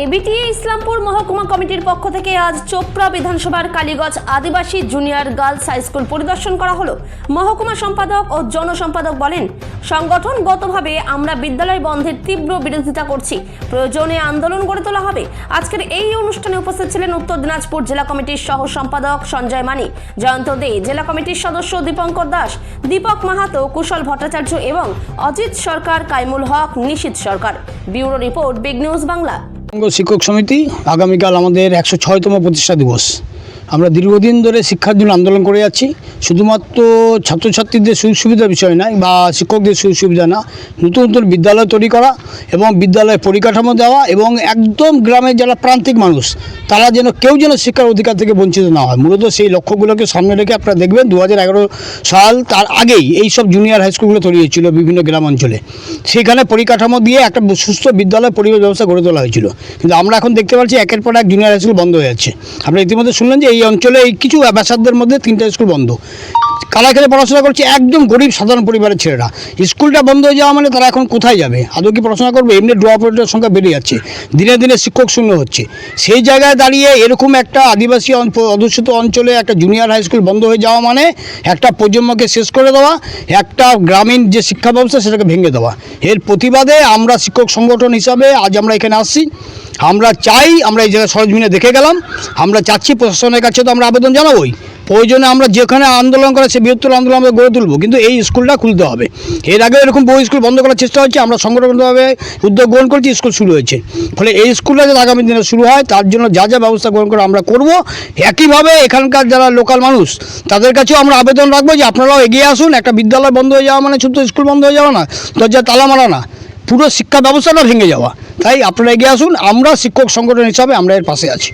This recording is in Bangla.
এবিটিএ ইসলামপুর মহকুমা কমিটির পক্ষ থেকে আজ চোপড়া বিধানসভার কালীগঞ্জ আদিবাসী জুনিয়র গার্লস হাই স্কুল পরিদর্শন করা হলো। মহকুমা সম্পাদক ও জনসম্পাদক বলেন, সংগঠনগতভাবে আমরা বিদ্যালয় বন্ধের তীব্র বিরোধিতা করছি, প্রয়োজনে আন্দোলন গড়ে তোলা হবে। আজকের এই অনুষ্ঠানে উপস্থিত ছিলেন উত্তর দিনাজপুর জেলা কমিটির সহ সম্পাদক সঞ্জয় মানি, জয়ন্ত দে, জেলা কমিটির সদস্য দীপঙ্কর দাস, দীপক মাহাতো, কুশল ভট্টাচার্য এবং Ajit Sarkar, Kaimul Haque, Nishith Sarkar. Bureau report, big news Bangla. শিক্ষক সমিতি আগামীকাল আমাদের 106তম প্রতিষ্ঠা দিবস। আমরা দীর্ঘদিন ধরে শিক্ষার জন্য আন্দোলন করে যাচ্ছি। শুধুমাত্র ছাত্রছাত্রীদের সুযোগ সুবিধার বিষয় নয় বা শিক্ষকদের সুযোগ সুবিধা না, নতুন নতুন বিদ্যালয় তৈরি করা এবং বিদ্যালয়ের পরিকাঠামো দেওয়া এবং একদম গ্রামের যারা প্রান্তিক মানুষ তারা যেন কেউ যেন শিক্ষার অধিকার থেকে বঞ্চিত না হয়। মূলত সেই লক্ষ্যগুলোকে সামনে রেখে আপনারা দেখবেন 2011 সাল তার আগেই এই সব জুনিয়র হাই স্কুলগুলো তৈরি হয়েছিল বিভিন্ন গ্রাম অঞ্চলে। সেখানে পরিকাঠামো দিয়ে একটা সুস্থ বিদ্যালয় পরিবেশ ব্যবস্থা গড়ে তোলা হয়েছিল। কিন্তু আমরা এখন দেখতে পাচ্ছি একের পর এক জুনিয়র হাই স্কুল বন্ধ হয়ে যাচ্ছে। আমরা ইতিমধ্যে শুনলেন যে এই অঞ্চলে এই কিছু ব্যাসার্ধের মধ্যে 3টা স্কুল বন্ধ। কারা এখানে পড়াশোনা করছে? একদম গরিব সাধারণ পরিবারের ছেলেরা। স্কুলটা বন্ধ হয়ে যাওয়া মানে তারা এখন কোথায় যাবে? আদৌ কি পড়াশোনা করবে? এমনি ড্রপ আউটের সংখ্যা বেড়ে যাচ্ছে, দিনে দিনে শিক্ষক শূন্য হচ্ছে। সেই জায়গায় দাঁড়িয়ে এরকম একটা আদিবাসী অধ্যুষিত অঞ্চলে একটা জুনিয়র হাই স্কুল বন্ধ হয়ে যাওয়া মানে একটা প্রজন্মকে শেষ করে দেওয়া, একটা গ্রামীণ যে শিক্ষা ব্যবস্থা সেটাকে ভেঙে দেওয়া। এর প্রতিবাদে আমরা শিক্ষক সংগঠন হিসাবে আজ আমরা এখানে আসছি। আমরা চাই, আমরা এই জায়গায় সরজমিনে দেখে গেলাম, আমরা চাচ্ছি প্রশাসনের কাছে তো আমরা আবেদন জানাবোই, প্রয়োজনে আমরা যেখানে আন্দোলন করে সে বৃহত্তর আন্দোলন আমরা গড়ে তুলব, কিন্তু এই স্কুলটা খুলতে হবে। এর আগে এরকম বহু স্কুল বন্ধ করার চেষ্টা হচ্ছে, আমরা সংগঠনগতভাবে উদ্যোগ গ্রহণ করেছি, স্কুল শুরু হয়েছে। ফলে এই স্কুলটা যাতে আগামী দিনে শুরু হয় তার জন্য যা যা ব্যবস্থা গ্রহণ করে আমরা করব। একইভাবে এখানকার যারা লোকাল মানুষ তাদের কাছেও আমরা আবেদন রাখবো যে আপনারাও এগিয়ে আসুন। একটা বিদ্যালয় বন্ধ হয়ে যাওয়া মানে শুধু স্কুল বন্ধ হয়ে যাওয়া না, দরজা তালা মারা না, পুরো শিক্ষা ব্যবস্থাটা ভেঙে যাওয়া। তাই আপনারা এগিয়ে আসুন, আমরা শিক্ষক সংগঠন হিসাবে আমরা এর পাশে আছি।